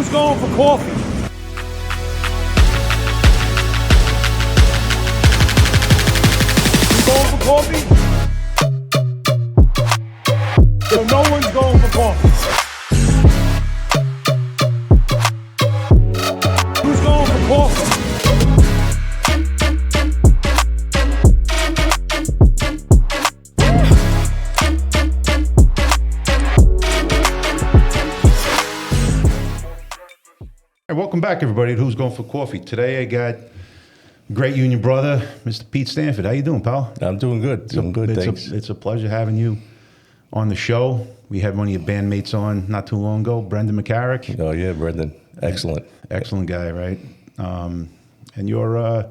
Who's going for coffee? Who's going for coffee? So no one's going for coffee. Who's going for coffee? Welcome back, everybody, to Who's Going for Coffee. Today I got great union brother, Mr. Pete Stanford. How you doing, pal? I'm doing good. Doing good, thanks. It's a pleasure having you on the show. We had one of your bandmates on not too long ago, Brendan McCarrick. Oh, yeah, Brendan. Excellent. Excellent guy, right? And you're a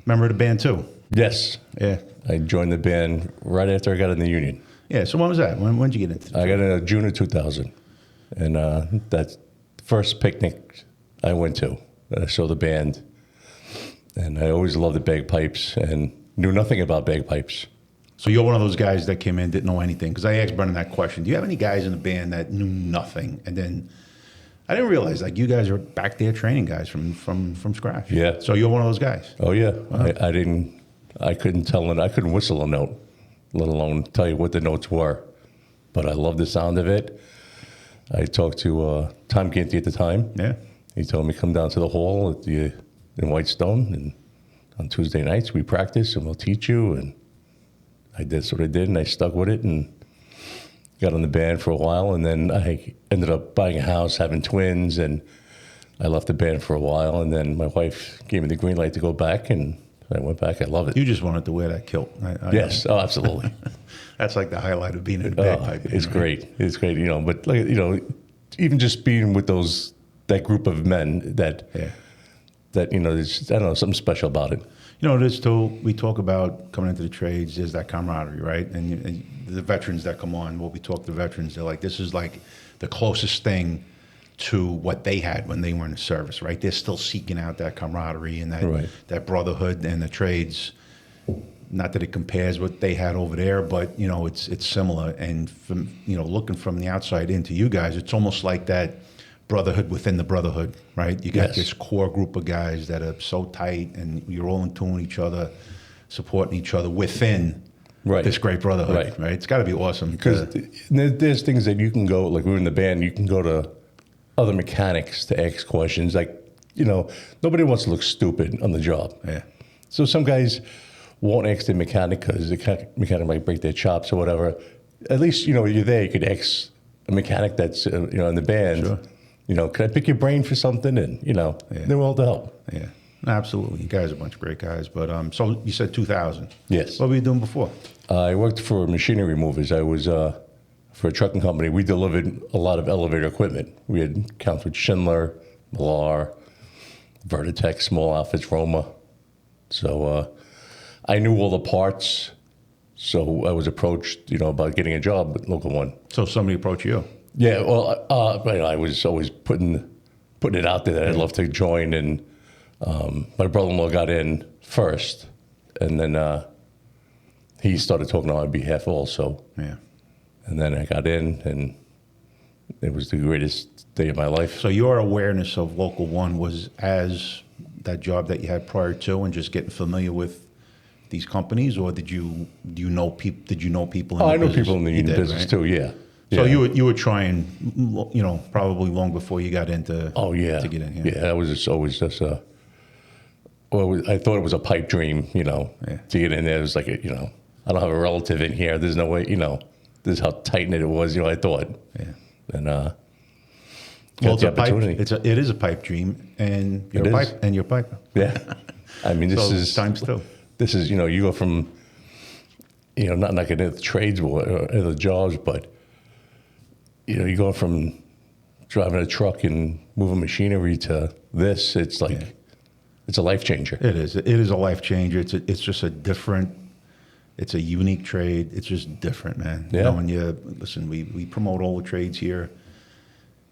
member of the band, too. Yes. Yeah. I joined the band right after I got in the union. Yeah, so when was that? When did you get into it? I got in June of 2000. And that's the first picnic I went to. I saw the band. And I always loved the bagpipes and knew nothing about bagpipes. So you're one of those guys that came in, didn't know anything. Because I asked Brendan that question. Do you have any guys in the band that knew nothing? And then I didn't realize, like, you guys are back there training guys from scratch. Yeah. So you're one of those guys. Oh, yeah. Wow. I couldn't whistle a note, let alone tell you what the notes were. But I loved the sound of it. I talked to Tom Ginty at the time. Yeah. He told me come down to the hall in Whitestone, and on Tuesday nights we practice and we'll teach you. And that's what I did, and I stuck with it and got on the band for a while. And then I ended up buying a house, having twins, and I left the band for a while. And then my wife gave me the green light to go back, and I went back. I love it. You just wanted to wear that kilt. Yes, oh, absolutely. That's like the highlight of being in a bagpipe. It's great. It's great, But like, even just being with that group of men that there's, I don't know, something special about it. There's too, we talk about coming into the trades, there's that camaraderie, right? And the veterans that come on, we talk to veterans, they're like, this is like the closest thing to what they had when they were in the service, right? They're still seeking out that camaraderie and that brotherhood and the trades. Not that it compares what they had over there, but it's similar. And from looking from the outside into you guys, it's almost like that brotherhood within the brotherhood, right? You got this core group of guys that are so tight, and you're all in tune with each other, supporting each other within this great brotherhood, right? It's got to be awesome. Because there's things that you can go, like we were in the band, you can go to other mechanics to ask questions. Like, nobody wants to look stupid on the job. Yeah. So some guys won't ask the mechanic because the mechanic might break their chops or whatever. At least, you're there, you could ask a mechanic that's, in the band. Sure. Can I pick your brain for something? And, they're all to help. Yeah, absolutely. You guys are a bunch of great guys. But so you said 2000. Yes. What were you doing before? I worked for machinery movers. I was for a trucking company. We delivered a lot of elevator equipment. We had accounts with Schindler, Millar, Vertitech, Small Outfits, Roma. So I knew all the parts. So I was approached, about getting a job with Local One. So somebody approached you? Yeah, well, I was always putting it out there that I'd love to join, and my brother-in-law got in first, and then he started talking on my behalf also. Yeah. And then I got in, and it was the greatest day of my life. So your awareness of Local One was as that job that you had prior to, and just getting familiar with these companies, or did you know people? Did you know people? I know people in the union business too. Yeah. So you were trying, probably long before you got into. Oh yeah. To get in here. Yeah, I was always just I thought it was a pipe dream, to get in there. It was like I don't have a relative in here. There's no way, this is how tight knit it was. I thought. Yeah. And well, it's a pipe. It is a pipe dream, and you're a piper. Yeah. I mean, this is times two. This is you go from not getting into the trades or the jobs, but you go from driving a truck and moving machinery to this. It's like it's a life changer. It is. It is a life changer. It's just a different. It's a unique trade. It's just different, man. Yeah. When listen, we promote all the trades here.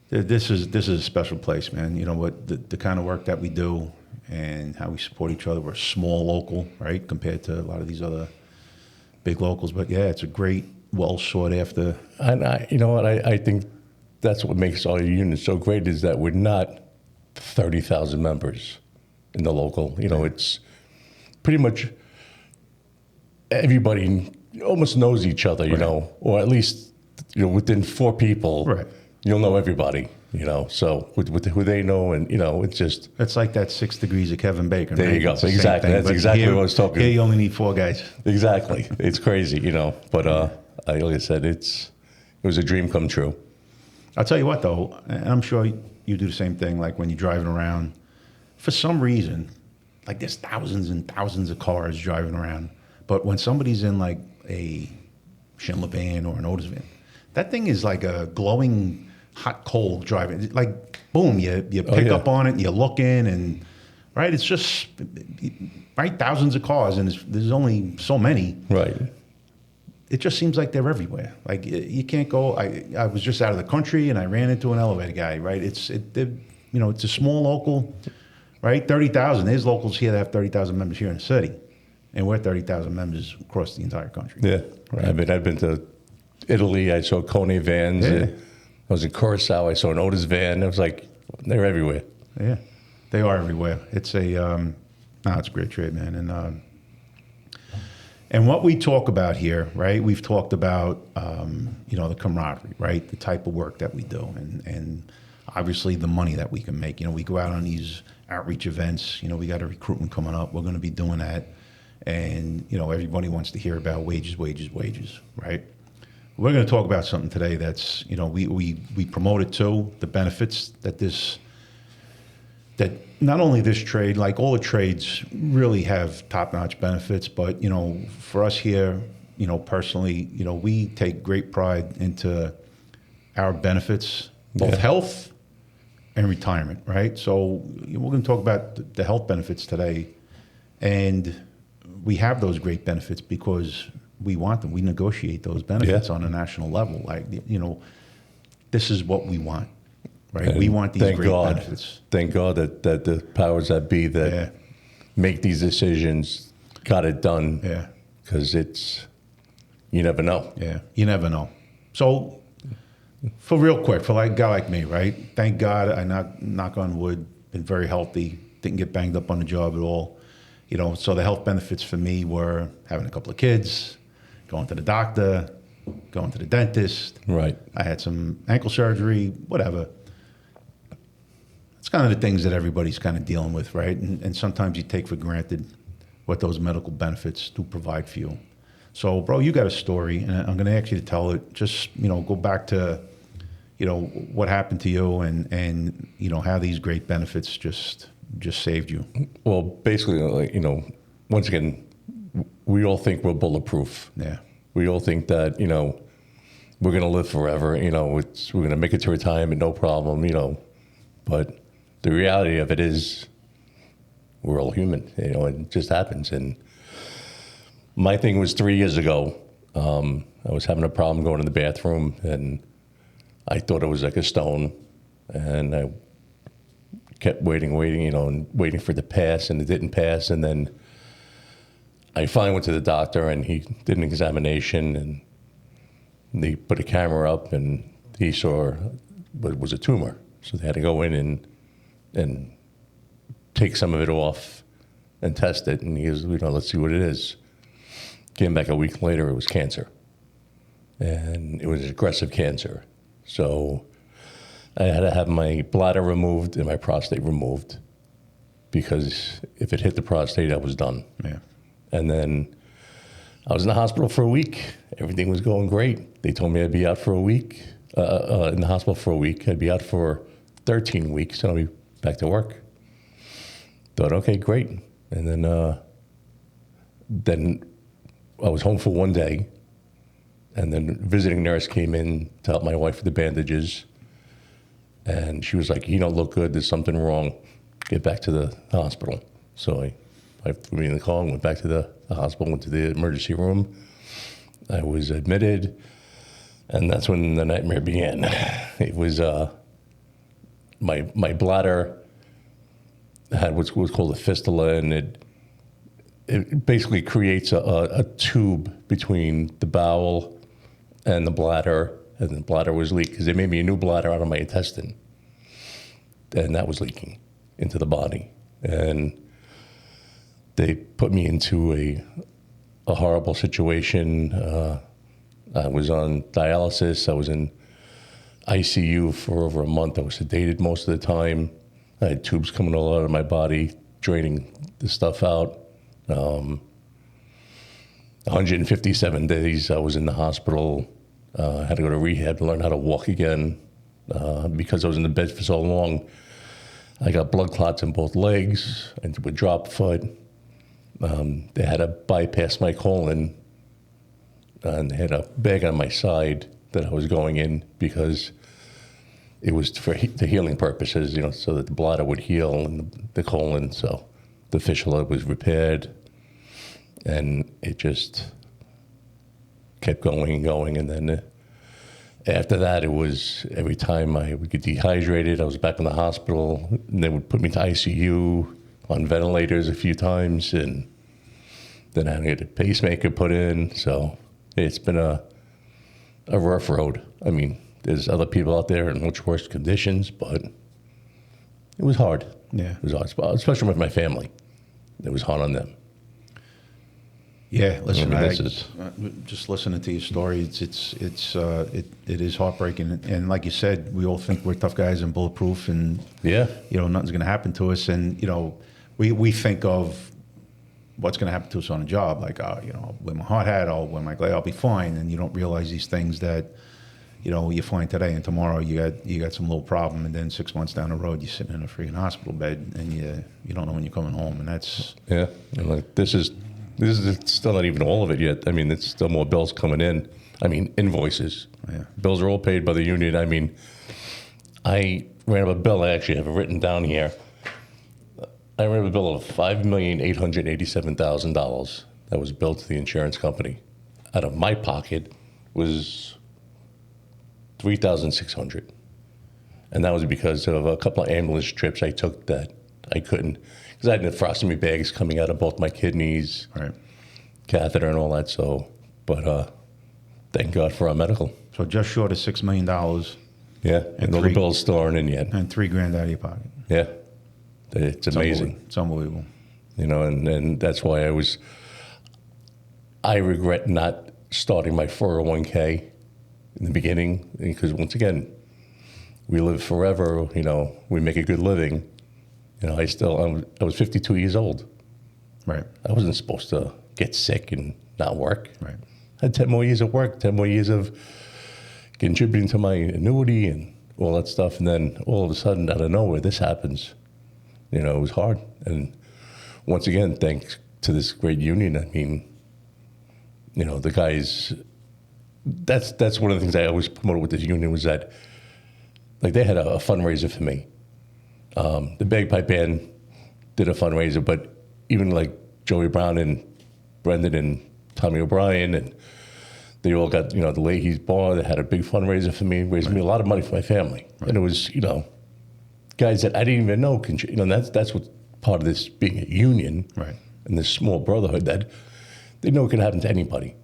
This is a special place, man. What the kind of work that we do and how we support each other. We're a small local, right, compared to a lot of these other big locals. But yeah, it's a great, well sought after. And I think that's what makes our union so great is that we're not 30,000 members in the local. You know, it's pretty much everybody almost knows each other, you know, or at least, you know, within 4 people, you'll know everybody, you know. So with who they know, and, you know, it's just. It's like that 6 Degrees of Kevin Bacon. There right? you go. It's the same Exactly. thing, That's but exactly here, what I was talking. Here you only need 4 guys. Exactly. It's crazy, you know. But like I said, it was a dream come true. I'll tell you what, though, and I'm sure you do the same thing, like when you're driving around, for some reason, like there's thousands and thousands of cars driving around, but when somebody's in like a Schindler van or an Otis van, that thing is like a glowing hot coal driving. Like, boom, you pick up on it, and you look in, and, right, it's just, right, thousands of cars, and there's only so many. Right. It just seems like they're everywhere. Like, you can't go. I was just out of the country and I ran into an elevator guy. Right? It's a small local, right? 30,000. There's locals here that have 30,000 members here in the city, and we're 30,000 members across the entire country. Yeah. Right. I've been to Italy. I saw Kone vans. Yeah. I was in Curacao. I saw an Otis van. I was like, they're everywhere. Yeah, they are everywhere. It's it's a great trade, man. And what we talk about here, right? We've talked about, the camaraderie, right? The type of work that we do, and obviously the money that we can make. You know, we go out on these outreach events. You know, we got a recruitment coming up. We're going to be doing that, and everybody wants to hear about wages, right? We're going to talk about something today that's, we promote it too, the benefits that not only this trade, like all the trades really have top-notch benefits, but, for us here, personally, we take great pride into our benefits, both health and retirement, right? So we're going to talk about the health benefits today, and we have those great benefits because we want them. We negotiate those benefits on a national level. Like, this is what we want. Right, and we want these great benefits. Thank God that the powers that be that make these decisions got it done. Yeah, because you never know. Yeah, you never know. So, for real quick, for like a guy like me, right? Thank God, I knock on wood, been very healthy, didn't get banged up on the job at all. So the health benefits for me were having a couple of kids, going to the doctor, going to the dentist. Right. I had some ankle surgery, whatever. It's kind of the things that everybody's kind of dealing with, right? And sometimes you take for granted what those medical benefits do provide for you. So, bro, you got a story, and I'm going to ask you to tell it. Just, go back to, what happened to you and how these great benefits just saved you. Well, basically, once again, we all think we're bulletproof. Yeah. We all think that, we're going to live forever. We're going to make it to retirement, no problem, But the reality of it is we're all human, it just happens. And my thing was 3 years ago. I was having a problem going to the bathroom, and I thought it was like a stone. And I kept waiting, and waiting for it to pass, and it didn't pass. And then I finally went to the doctor, and he did an examination, and they put a camera up, and he saw what was a tumor. So they had to go in and take some of it off and test it. And he goes, let's see what it is. Came back a week later, it was cancer. And it was aggressive cancer. So I had to have my bladder removed and my prostate removed, because if it hit the prostate, I was done. Yeah. And then I was in the hospital for a week. Everything was going great. They told me I'd be out for a week, in the hospital for a week. I'd be out for 13 weeks, and I'll be back to work. Thought, okay, great. And then I was home for one day, and then a visiting nurse came in to help my wife with the bandages, and she was like, "You don't look good. There's something wrong. Get back to the hospital." So I threw me in the car and went back to the hospital, went to the emergency room. I was admitted, and that's when the nightmare began. It was my bladder had what's called a fistula, and it basically creates a tube between the bowel and the bladder, and the bladder was leaked because they made me a new bladder out of my intestine, and that was leaking into the body. And they put me into a horrible situation. I was on dialysis. I was in ICU for over a month. I was sedated most of the time. I had tubes coming all out of my body, draining the stuff out. 157 days I was in the hospital. I had to go to rehab to learn how to walk again. Because I was in the bed for so long, I got blood clots in both legs. I would drop foot. They had to bypass my colon, and they had a bag on my side that I was going in because it was for the healing purposes, so that the bladder would heal and the colon. So the fistula was repaired, and it just kept going and going. And then after that, it was every time I would get dehydrated, I was back in the hospital, and they would put me to ICU on ventilators a few times, and then I had a pacemaker put in. So it's been a rough road. I mean, there's other people out there in much worse conditions, but it was hard. Yeah. It was hard, especially with my family. It was hard on them. Yeah, listen, Just listening to your story, it is heartbreaking. And like you said, we all think we're tough guys and bulletproof, and nothing's going to happen to us. And we think of what's going to happen to us on a job, like I'll wear my hard hat, I'll wear my glove, I'll be fine. And you don't realize these things that you're fine today, and tomorrow you got some little problem, and then 6 months down the road you're sitting in a freaking hospital bed, and you don't know when you're coming home, and that's and like this is still not even all of it yet. I mean, it's still more bills coming in. I mean, invoices. Yeah. Bills are all paid by the union. I mean, I ran up a bill. I actually have it written down here. I ran up a bill of $5,887,000 that was billed to the insurance company. Out of my pocket was $3,600, and that was because of a couple of ambulance trips I took that I couldn't, because I had nephrostomy bags coming out of both my kidneys, right, catheter and all that. So, but thank God for our medical. So just short of $6 million. Yeah, and all the bills still aren't in yet. And $3,000 out of your pocket. Yeah, it's amazing. It's unbelievable. And that's why I regret not starting my 401k in the beginning, because once again, we live forever. We make a good living. I was 52 years old. Right. I wasn't supposed to get sick and not work. Right. I had 10 more years of work, 10 more years of contributing to my annuity and all that stuff. And then all of a sudden, out of nowhere, this happens. It was hard. And once again, thanks to this great union. I mean, the guys, that's one of the things I always promoted with this union was that, like, they had a fundraiser for me. The Bagpipe Band did a fundraiser, but even like Joey Brown and Brendan and Tommy O'Brien, and they all got, the Leahy's Bar, they had a big fundraiser for me, raised me a lot of money for my family. Right. And it was, guys that I didn't even know, that's what part of this being a union, right, and this small brotherhood, that they know it can happen to anybody.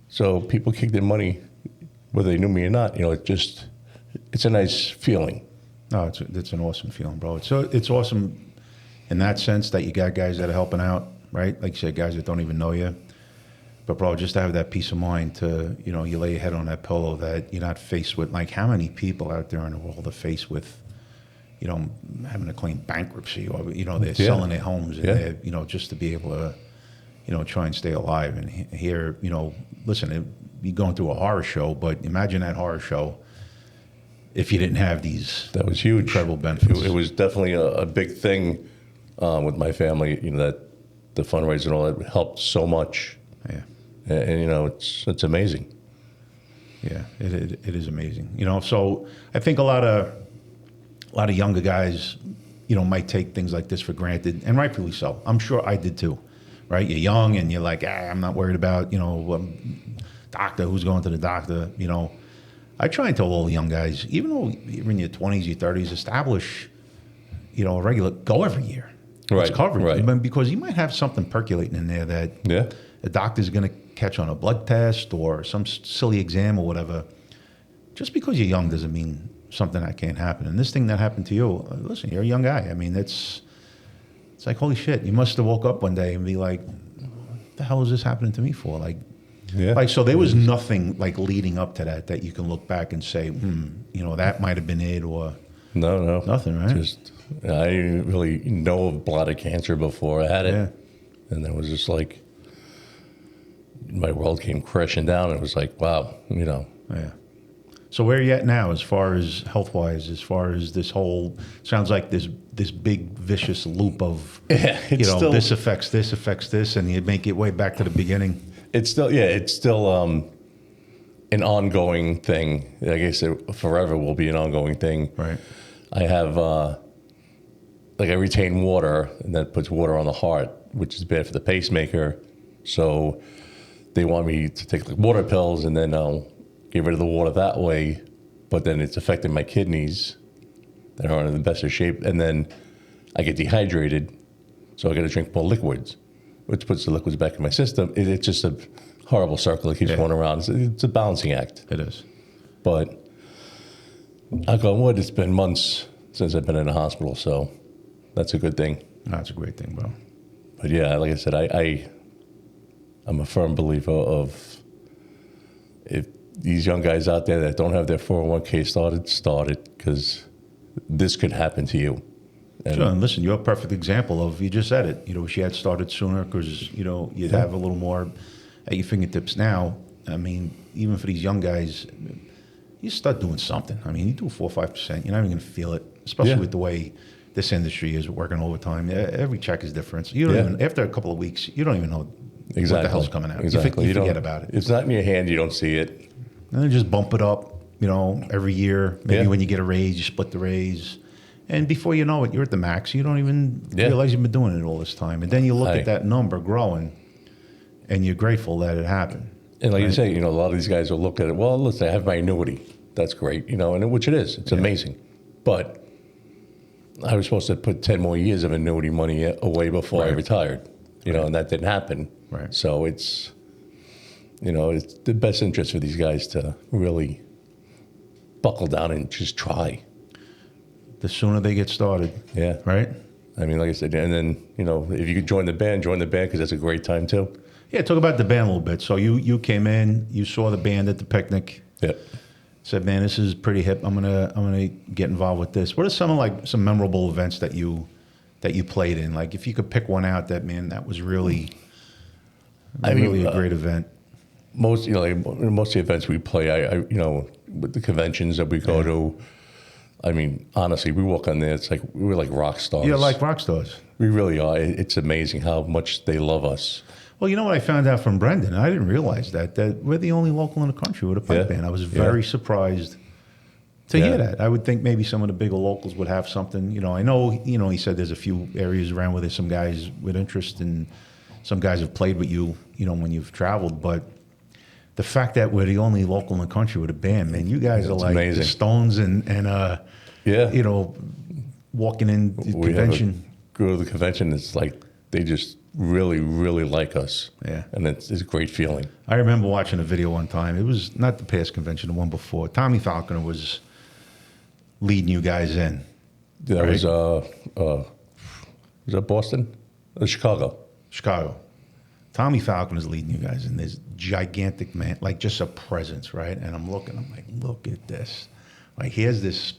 So people kick their money, whether they knew me or not. It's a nice feeling. No, it's an awesome feeling, bro. It's awesome in that sense that you got guys that are helping out, right? Like you said, guys that don't even know you. But bro, just to have that peace of mind to, you lay your head on that pillow, that you're not faced with, like, how many people out there in the world are faced with, having to claim bankruptcy, or they're selling their homes, and they're, just to be able to, try and stay alive. And here, listen, you're going through a horror show, but imagine that horror show if you didn't have these, that was huge, incredible benefits. It was definitely a big thing with my family. That the fundraiser and all that helped so much. Yeah, and it's amazing. Yeah, it is amazing. So I think a lot of younger guys, might take things like this for granted, and rightfully so. I'm sure I did too. Right? You're young and you're like, I'm not worried about doctor, who's going to the doctor. I try and tell all the young guys, even though you're in your 20s, your 30s, establish, a regular, go every year. Right. It's covered. Right. Because you might have something percolating in there that the doctor's going to catch on a blood test or some silly exam or whatever. just because you're young doesn't mean something that can't happen. And this thing that happened to you, listen, you're a young guy. I mean, it's like, holy shit, you must have woke up one day and be like, what the hell is this happening to me for? Like, so there was nothing like leading up to that you can look back and say, that might have been it, or No. nothing, right? Just, I didn't really know of bladder cancer before I had it. Yeah. And it was just like, my world came crashing down. It was like, wow, Yeah. So where are you at now, as far as health-wise, as far as this whole, sounds like this big vicious loop of, this affects this, and you make it way back to the beginning. It's still an ongoing thing. Like I said, forever will be an ongoing thing. Right. I have, I retain water, and that puts water on the heart, which is bad for the pacemaker. So they want me to take water pills, and then I'll get rid of the water that way. But then it's affecting my kidneys that aren't in the best of shape. And then I get dehydrated, so I got to drink more liquids, which puts the liquids back in my system. It's just a horrible circle that keeps going around. It's a balancing act. It is. But knock on wood, it's been months since I've been in the hospital, so that's a good thing. That's a great thing, bro. But yeah, like I said, I'm a firm believer of, if these young guys out there that don't have their 401k started, because this could happen to you. And Sure, and listen, you're a perfect example of, you just said it, if she had started sooner, because, you'd have a little more at your fingertips now. I mean, even for these young guys, you start doing something. I mean, you do 4 or 5%, you're not even going to feel it, especially with the way this industry is working overtime. Every check is different. So you don't even, after a couple of weeks, you don't even know what the hell's coming out. Exactly. You forget about it. It's not in your hand, you don't see it. And then just bump it up, every year. Maybe when you get a raise, you split the raise. And before you know it, you're at the max. You don't even realize you've been doing it all this time. And then you look at that number growing, and you're grateful that it happened. And like you say, a lot of these guys will look at it, well, listen, I have my annuity. That's great, and which it is. It's amazing. But I was supposed to put 10 more years of annuity money away before I retired, and that didn't happen. Right. So it's the best interest for these guys to really buckle down and just try. The sooner they get started. Yeah. Right? I mean, like I said, and then, if you could join the band, because that's a great time too. Yeah, talk about the band a little bit. So you came in, you saw the band at the picnic. Yeah. Said, man, this is pretty hip. I'm gonna get involved with this. What are some memorable events that you played in? Like, if you could pick one out, that was really a great event. Most most of the events we play, I with the conventions that we go to, I mean, honestly, we walk on there, it's like we're like rock stars. Yeah, like rock stars. We really are. It's amazing how much they love us. Well, you know what I found out from Brendan? I didn't realize that we're the only local in the country with a pipe band. I was very surprised to hear that. I would think maybe some of the bigger locals would have something. I know, he said there's a few areas around where there's some guys with interest, and some guys have played with you, when you've traveled. But the fact that we're the only local in the country with a band, man, you guys are like amazing. The Stones and walking in the convention. Go to the convention, it's like they just really, really like us. Yeah. And it's a great feeling. I remember watching a video one time. It was not the past convention, the one before. Tommy Falconer was leading you guys in. That was that Boston? Chicago. Chicago. Tommy Falconer's leading you guys in. This gigantic man, like just a presence, right? And I'm like, look at this. Like, here's this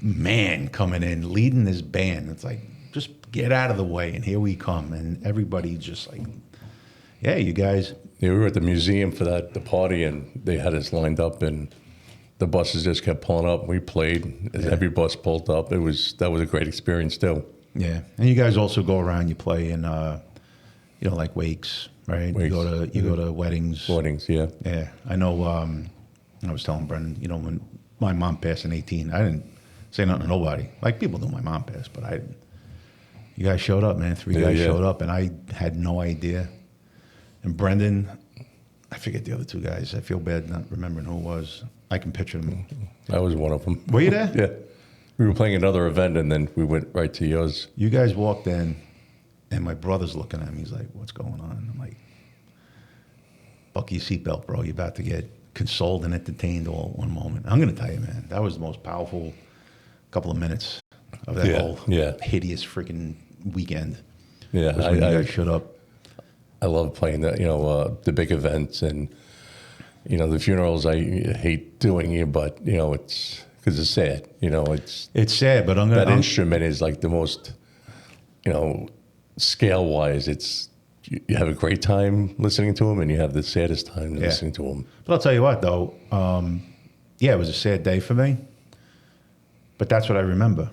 man coming in, leading this band. It's like, just get out of the way, and here we come. And everybody just like, yeah, you guys. Yeah, we were at the museum for the party, and they had us lined up, and the buses just kept pulling up. We played. Every bus pulled up. That was a great experience too. Yeah, and you guys also go around. You play in, like wakes, right? Wakes. You go to weddings. Weddings, yeah. Yeah, I know. I was telling Brendan, when my mom passed in 2018, I didn't say nothing to nobody. Like, people knew my mom passed, but I didn't. You guys showed up, man. 3 guys showed up, and I had no idea. And Brendan, I forget the other 2 guys. I feel bad not remembering who it was. I can picture them. I was one of them. Were you there? Yeah. We were playing another event, and then we went right to yours. You guys walked in, and my brother's looking at me. He's like, what's going on? I'm like, buckle your seatbelt, bro. You're about to get consoled and entertained all at one moment. I'm going to tell you, man, that was the most powerful couple of minutes of that whole hideous freaking weekend. Yeah, was when you guys showed up. I love playing the big events and, the funerals I hate doing, but, it's because it's sad. It's sad, but that instrument is like the most, scale-wise, you have a great time listening to them, and you have the saddest time listening to them. But I'll tell you what, though, it was a sad day for me, but that's what I remember.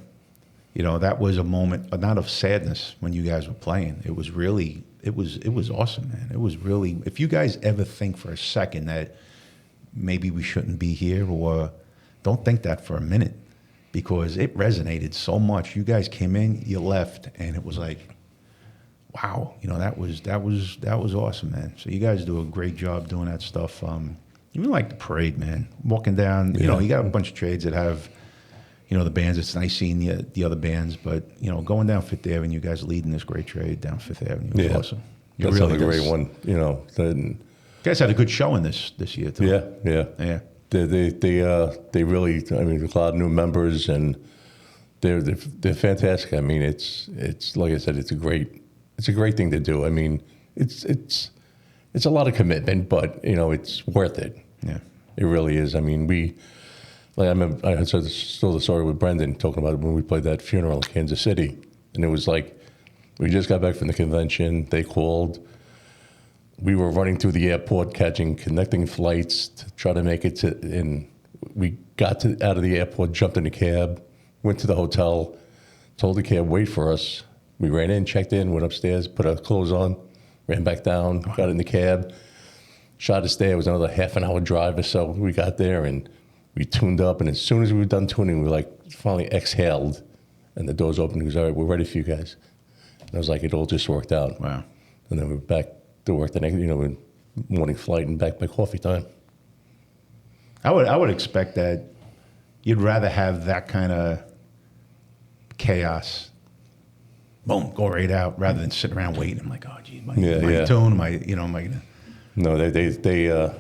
That was a moment, not of sadness when you guys were playing. It was really, it was awesome, man. It was really, if you guys ever think for a second that maybe we shouldn't be here, or don't think that for a minute, because it resonated so much. You guys came in, you left, and it was like, wow, that was awesome, man. So you guys do a great job doing that stuff. Even like the parade, man. Walking down, you got a bunch of trades that have, the bands. It's nice seeing the other bands, but going down Fifth Avenue, you guys leading this great trade down Fifth Avenue was awesome. That's really a great one. You guys had a good showing this year too. Yeah. They really. I mean, a lot of new members, and they're fantastic. I mean, it's like I said, it's a great thing to do. I mean, it's a lot of commitment, but it's worth it. Yeah, it really is. I mean, I remember I told the story with Brendan talking about it when we played that funeral in Kansas City, and it was like we just got back from the convention. They called. We were running through the airport, connecting flights to try to make it and we got out of the airport, jumped in a cab, went to the hotel, told the cab, wait for us. We ran in, checked in, went upstairs, put our clothes on, ran back down, got in the cab, shot to stay. It was another half an hour drive or so. We got there and we tuned up, and as soon as we were done tuning, we finally exhaled, and the doors opened. He goes, all right, we're ready for you guys. And I was like, it all just worked out. Wow. And then we were back to work the next, morning flight and back by coffee time. I would expect that you'd rather have that kind of chaos. Boom, go right out, rather than sitting around waiting. I'm like, oh, geez, am I tune? Am I gonna? No,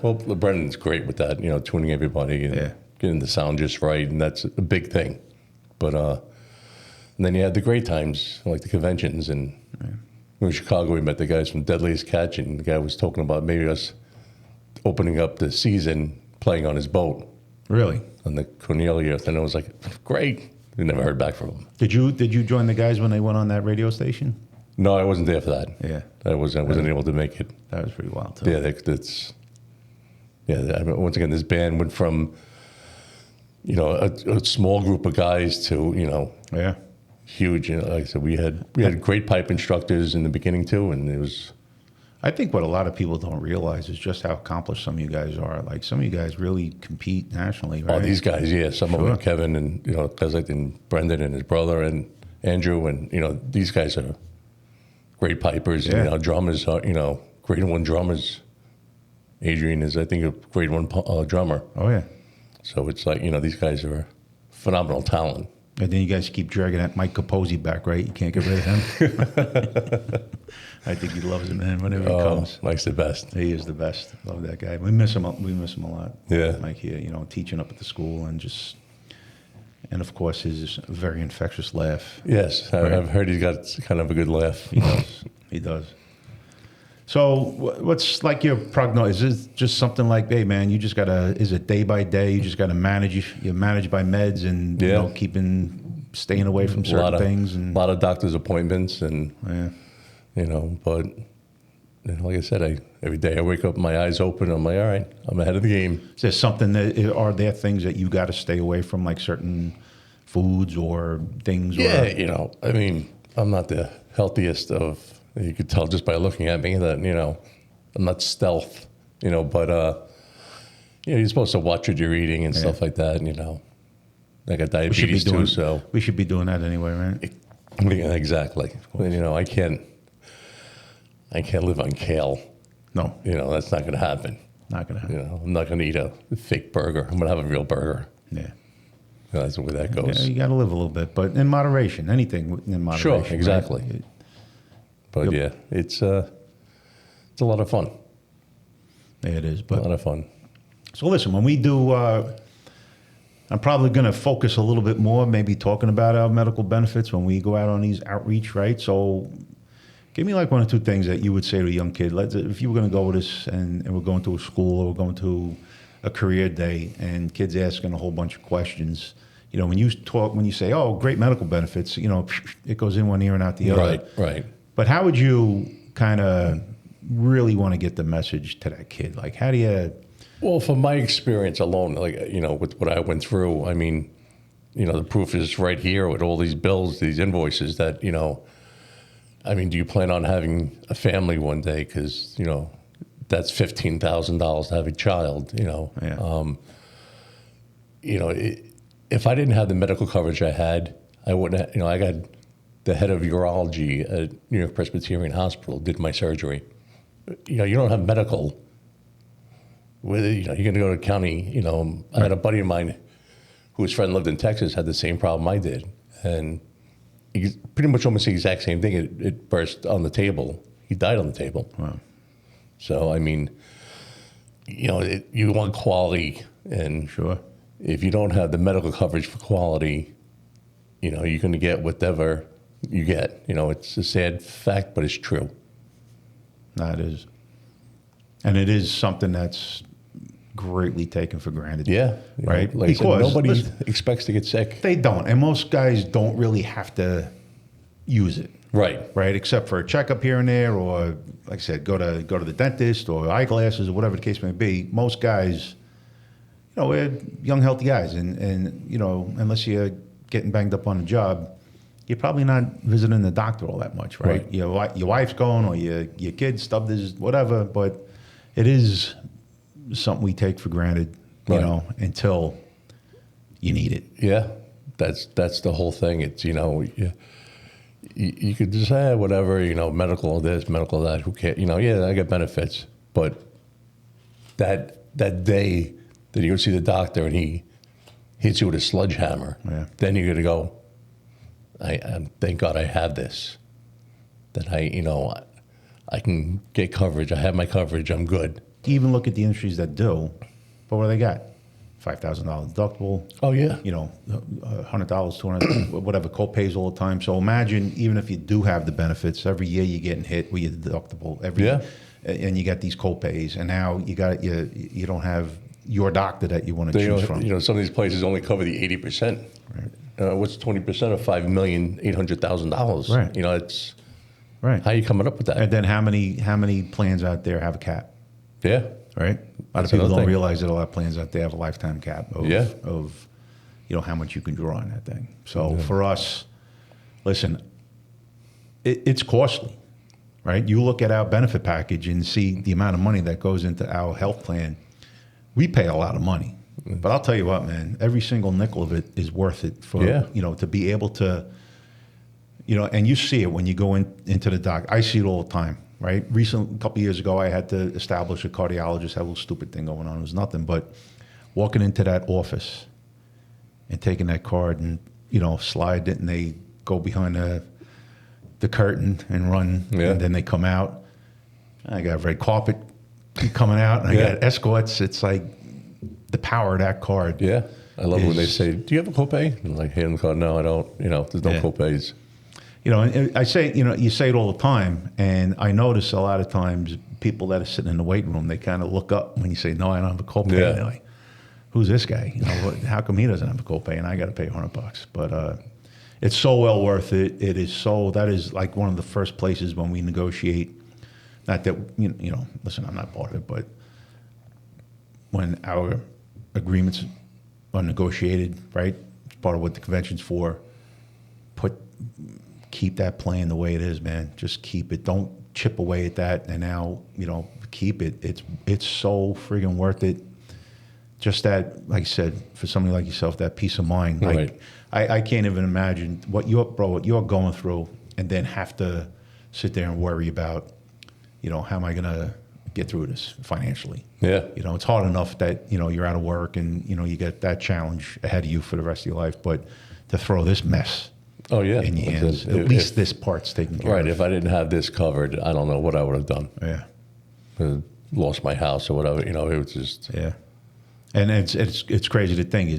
well, Brendan's great with that, tuning everybody and getting the sound just right, and that's a big thing. But and then you had the great times, like the conventions, and in Chicago, we met the guys from Deadliest Catch, and the guy was talking about maybe us opening up the season playing on his boat. Really? On the Cornelia, and I was like, great. We never heard back from him. Did you join the guys when they went on that radio station? No, I wasn't there for that. Yeah, I wasn't able to make it. That was pretty wild too. I mean, once again, this band went from a small group of guys to huge. Like I said, we had great pipe instructors in the beginning too, and it was. I think what a lot of people don't realize is just how accomplished some of you guys are. Like, some of you guys really compete nationally, right? Oh, these guys, yeah. Some of them, Kevin and guys like Brendan and his brother and Andrew, and these guys are great pipers. Yeah. And drummers are grade 1 drummers. Adrian is, I think, a grade 1 drummer. Oh yeah. So it's like these guys are phenomenal talent. And then you guys keep dragging that Mike Capozzi back, right? You can't get rid of him. I think he loves it, man. Whenever he comes, Mike's the best. He is the best. Love that guy. We miss him. We miss him a lot. Yeah, Mike here, teaching up at the school, and of course his very infectious laugh. Yes, right? I've heard he's got kind of a good laugh. He does. He does. So what's like your prognosis? Is it just something like, hey man, you just gotta? Is it day by day? You just gotta manage. You're managed by meds and staying away from certain things, and a lot of doctor's appointments, and but like I said, every day I wake up, my eyes open. I'm like, all right, I'm ahead of the game. Is there something are there things that you got to stay away from, like certain foods or things? Yeah, I mean, I'm not the healthiest of. You could tell just by looking at me that I'm not stealth, but you're supposed to watch what you're eating and stuff like that. And, I got diabetes too, so we should be doing that anyway, right? Yeah, exactly. And, I can't live on kale. No, that's not going to happen. Not going to happen. I'm not going to eat a fake burger. I'm going to have a real burger. Yeah. That's the way that goes. Yeah, you got to live a little bit, but in moderation. Anything in moderation. Sure, exactly. Right? But it's a lot of fun. Yeah, it is. But a lot of fun. So listen, when we do, I'm probably going to focus a little bit more, maybe talking about our medical benefits when we go out on these outreach, right? So give me like one or two things that you would say to a young kid. If you were going to go with us and we're going to a school or we're going to a career day and kids asking a whole bunch of questions, you know, when you say, oh, great medical benefits, you know, it goes in one ear and out the other. Right, right. But how would you kind of really want to get the message to that kid? Like, how do you... Well, from my experience alone, like, you know, with what I went through, I mean, you know, the proof is right here with all these bills, these invoices that, you know, I mean, do you plan on having a family one day? Because, you know, that's $15,000 to have a child, you know. Yeah. You know, if I didn't have the medical coverage I had, I wouldn't have, you know, I got the head of urology at New York Presbyterian Hospital, did my surgery. You know, you don't have medical. Whether, you know, you're going to go to county, you know, I had a buddy of mine whose friend lived in Texas, had the same problem I did. And he pretty much almost the exact same thing. It burst on the table. He died on the table. Wow. So, I mean, you know, you want quality. And Sure. if you don't have the medical coverage for quality, you know, you're going to get whatever you get. You know, it's a sad fact, but it's true. That is. And it is something that's greatly taken for granted. Yeah. Right? Like Because I said, nobody listen, expects to get sick. they don't. And most guys don't really have to use it. Right. Right? Except for a checkup here and there, or like I said, go to the dentist or eyeglasses or whatever the case may be. Most guys, you know, we're young, healthy guys. And you know, unless you're getting banged up on the job, you're probably not visiting the doctor all that much, right? Right. Your wife's going, or your kid stubbed his whatever, but it is something we take for granted, you Right. know, until you need it. Yeah. That's the whole thing. It's, you know, you could just say whatever, you know, medical this, medical that, who cares? You know, yeah, I get benefits. But that day that you go see the doctor and he hits you with a sledgehammer, Yeah. then you're going to go, I thank God I have this. That I can get coverage. I have my coverage. I'm good. Even look at the industries that do, but what do they got? $5,000 deductible. Oh, yeah. You know, $100, $200, whatever, co-pays all the time. So imagine, even if you do have the benefits, every year you're getting hit with your deductible. Yeah. And you got these co-pays, and now you don't have your doctor that you want to choose from. You know, some of these places only cover the 80%. Right. What's 20% of $5,800,000? Right. You know, it's Right. how are you coming up with that? And then how many plans out there have a cap? Yeah. Right. A lot of That's people another don't thing. realize that a lot of plans out there have a lifetime cap of you know, how much you can draw on that thing. So for us, listen, it's costly, right? You look at our benefit package and see the amount of money that goes into our health plan. We pay a lot of money, but I'll tell you what, man, every single nickel of it is worth it for, you know, to be able to, you know, and you see it when you go into the doc. I see it all the time, right? A couple of years ago, I had to establish a cardiologist, had a little stupid thing going on. It was nothing, but walking into that office and taking that card and, you know, slide it, and they go behind the curtain and run, and then they come out. I got red carpet coming out, and I got escorts. It's like the power of that card. Yeah. I love when they say, do you have a copay? I'm like, hand them the card. No, I don't. You know, there's no copays. You know, and I say, you know, you say it all the time, and I notice a lot of times people that are sitting in the waiting room, they kind of look up when you say, no, I don't have a copay. Yeah. And they're like, who's this guy? You know, how come he doesn't have a copay and I got to pay $100? But it's so well worth it. That is like one of the first places when we negotiate. Not that, you know, listen, I'm not part of it, but when our agreements are negotiated, right? It's part of what the convention's for. Keep that plan the way it is, man. Just keep it. Don't chip away at that. And now, you know, keep it. It's so friggin' worth it. Just that, like I said, for somebody like yourself, that peace of mind. Like, Right. I can't even imagine what you're going through, and then have to sit there and worry about, you know, how am I going to get through this financially? Yeah. You know, it's hard enough that, you know, you're out of work and, you know, you get that challenge ahead of you for the rest of your life. But to throw this mess Oh, yeah. in your hands, at least this part's taken care Right. of. If I didn't have this covered, I don't know what I would have done. Yeah. Lost my house or whatever. You know, it was just. Yeah. And it's crazy to think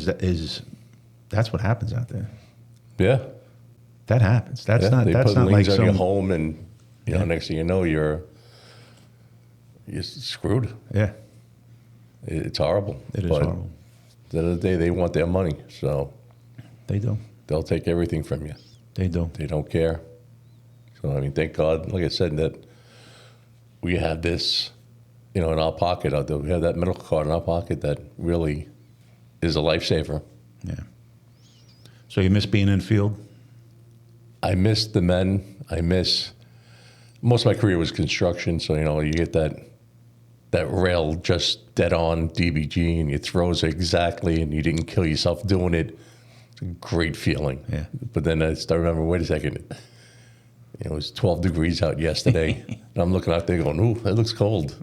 that's what happens out there. Yeah. That happens. That's Yeah, not they that's put not like liens on your some home, and you know, Yeah. next thing you know, you're screwed. yeah. It's horrible. It is But horrible. At the end of the day, they want their money, so They do. they'll take everything from you. They do. They don't care. So I mean, thank God, like I said, that we have this, you know, in our pocket. We have that medical card in our pocket that really is a lifesaver. Yeah. So you miss being in field? I miss the men. I miss most of my career was construction, so you know you get that rail just dead on DBG, and you throws it exactly, and you didn't kill yourself doing it. It's a great feeling. Yeah. But then I start remembering, wait a second, it was 12 degrees out yesterday, and I'm looking out there going, ooh, that looks cold.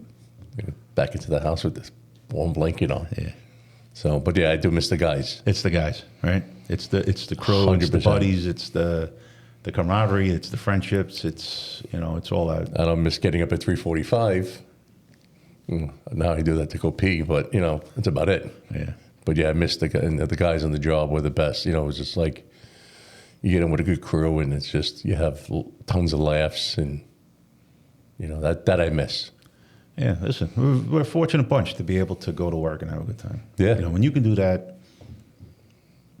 Back into the house with this warm blanket on. Yeah. So, but yeah, I do miss the guys. It's the guys, right? It's the crew, it's the 100%. buddies, it's the camaraderie, it's the friendships, it's all that. I don't miss getting up at 3:45. Now I do that to go pee, but you know, that's about it. Yeah. But yeah, I miss the guys on the job were the best. You know, it was just like you get in with a good crew, and it's just you have tons of laughs, and you know that I miss. Yeah, listen, we're a fortunate bunch to be able to go to work and have a good time. Yeah. You know, when you can do that,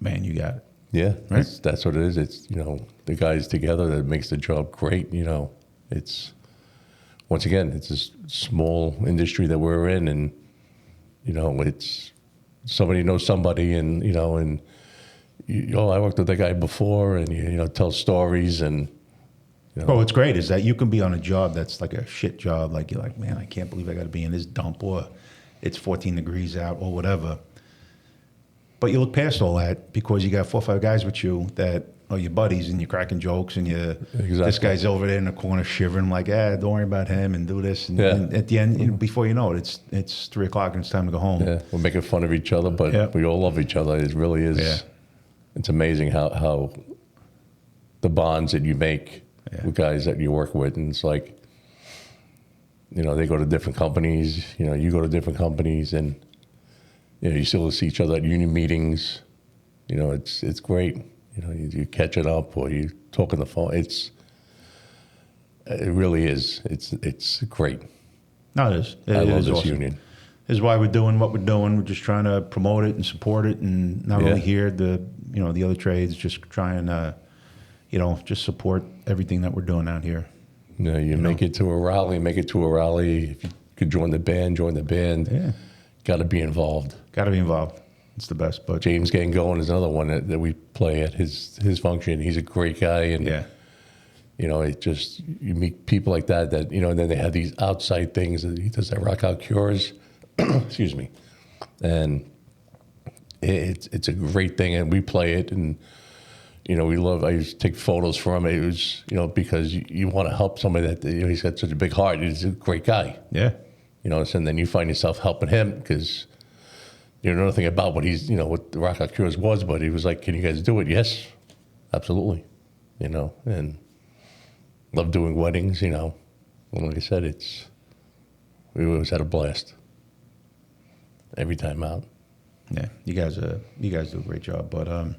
man, you got it. Yeah, Right. that's what it is. It's, you know, the guys together that makes the job great. You know, it's once again, it's a small industry that we're in, and you know, it's somebody knows somebody, and you know, and I worked with that guy before, and you know, tell stories, and you know, Well, what's great is that you can be on a job that's like a shit job. Like you're like, man, I can't believe I got to be in this dump, or it's 14 degrees out, or whatever. But you look past all that because you got 4 or 5 guys with you that are your buddies, and you're cracking jokes, and this guy's over there in the corner shivering, like, don't worry about him, and do this. And, Yeah. and at the end, before you know it, it's 3 o'clock and it's time to go home. yeah, we're making fun of each other, but Yeah. we all love each other. It really is. Yeah. It's amazing how the bonds that you make Yeah. with guys that you work with, and it's like, you know, they go to different companies, you know, you go to different companies, and you know, you still see each other at union meetings. You know, it's great. You know, you catch it up, or you talk on the phone. It really is. It's great. No, it is. I love is this awesome. union. This is why we're doing what we're doing. We're just trying to promote it and support it, and not Yeah. only here, the other trades. Just trying to, just support everything that we're doing out here. You know, you make it to a rally, make it to a rally. If you could join the band, join the band. Yeah, Got to be involved. got to be involved. It's the best. But James Gangone is another one that we play at his function. He's a great guy, and yeah, you know, it just you meet people like that you know, and then they have these outside things. He does that Rock Out Cures, excuse me, and it's a great thing, and we play it, and you know, we love. I used to take photos from it. It was, you know, because you want to help somebody that, you know, he's got such a big heart. He's a great guy. yeah, You know, and then you find yourself helping him because you know nothing about what he's, you know, what the Rock Out Cures was, but he was like, "Can you guys do it?" Yes, absolutely. You know, and love doing weddings. You know, and like I said, we always had a blast every time out. yeah. You guys do a great job. But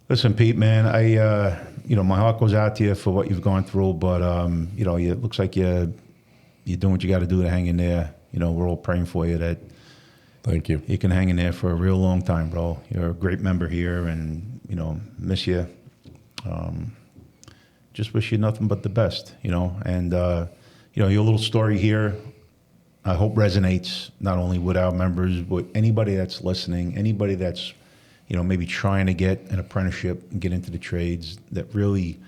listen, Pete, man, my heart goes out to you for what you've gone through. But it looks like you're doing what you got to do to hang in there. You know, we're all praying for you that Thank you. you can hang in there for a real long time, bro. You're a great member here, and miss you. Just wish you nothing but the best, And your little story here, I hope resonates not only with our members, but anybody that's listening, anybody that's maybe trying to get an apprenticeship and get into the trades. That really,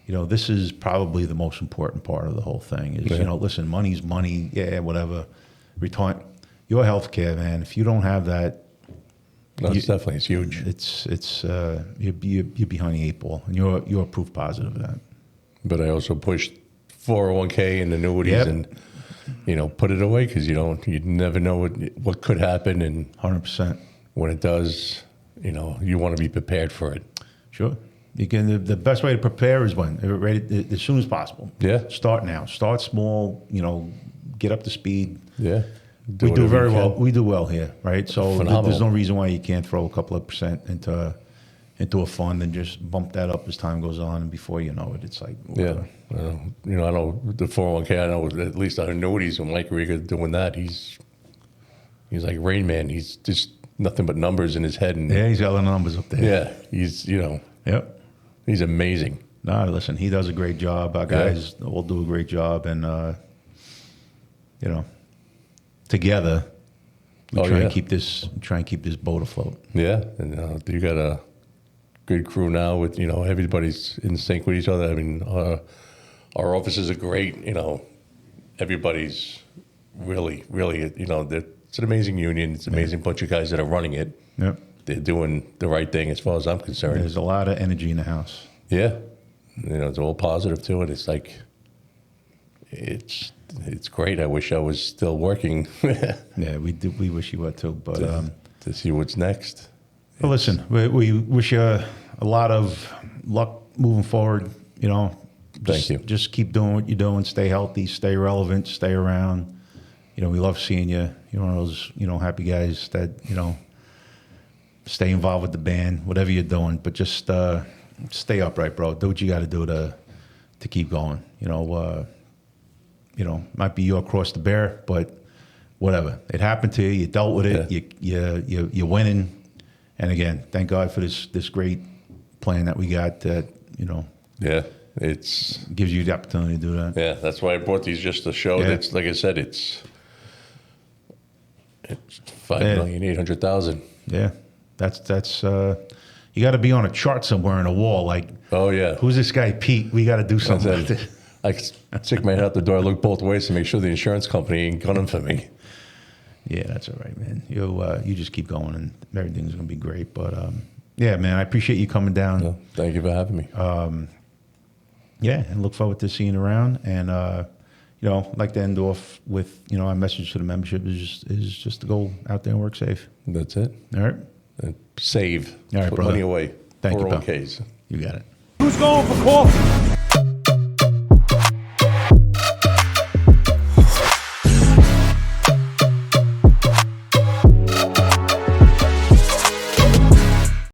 this is probably the most important part of the whole thing. Is Yeah. listen, money's money, yeah, whatever. Your health care, man. If you don't have that, No, it's huge. it's you're behind the 8 ball, and you're proof positive of that. But I also pushed 401k and annuities, Yep. and put it away because you never know what could happen, and 100%. when it does, you want to be prepared for it. Sure. You can. The best way to prepare is as soon as possible. Yeah. Start now. Start small. Get up to speed. Yeah. We do whatever very you well. can. We do well here, right? So Phenomenal. there's no reason why you can't throw a couple of percent into a fund and just bump that up as time goes on, and before you know it, it's like Yeah. I know the 401k. I know at least on annuities when Mike Riga doing that. He's like Rain Man. He's just nothing but numbers in his head. And yeah, he's got the numbers up there. yeah, he's Yep. he's amazing. No, listen, he does a great job. Our guys all do a great job, and together we try and keep this boat afloat. Yeah, and you got a good crew now with everybody's in sync with each other. I mean, our offices are great. Everybody's really, really, it's an amazing union. It's an amazing bunch of guys that are running it. Yep. They're doing the right thing as far as I'm concerned. There's a lot of energy in the house. Yeah, it's all positive to it. It's like it's great. I wish I was still working. Yeah, we do. We wish you were too, but to see what's next. Well, listen, we wish you a lot of luck moving forward. Thank you. Just keep doing what you're doing. Stay healthy. Stay relevant. Stay around. We love seeing you. You're one of those happy guys that stay involved with the band, whatever you're doing. But just stay upright, bro. Do what you got to do to keep going. Might be your cross to bear, but whatever. It happened to you. You dealt with it. Yeah. You're winning. And again, thank God for this great plan that we got that, Yeah, it's gives you the opportunity to do that. yeah. That's why I brought these just to show Yeah. that, like I said, it's 5,800,000. Yeah. That's you got to be on a chart somewhere on a wall. Like, Oh yeah. who's this guy, Pete? We got to do something I with said, it. I stick my head out the door, look both ways to make sure the insurance company ain't gunning for me. Yeah, that's all right, man. You just keep going, and everything's gonna be great. But yeah, man, I appreciate you coming down. Well, thank you for having me. Yeah, and look forward to seeing you around. And I'd like to end off with our message to the membership is just to go out there and work safe. That's it. All right, And save. All right, Put brother. money away. Thank you, pal. 401ks. you got it. Who's going for coffee?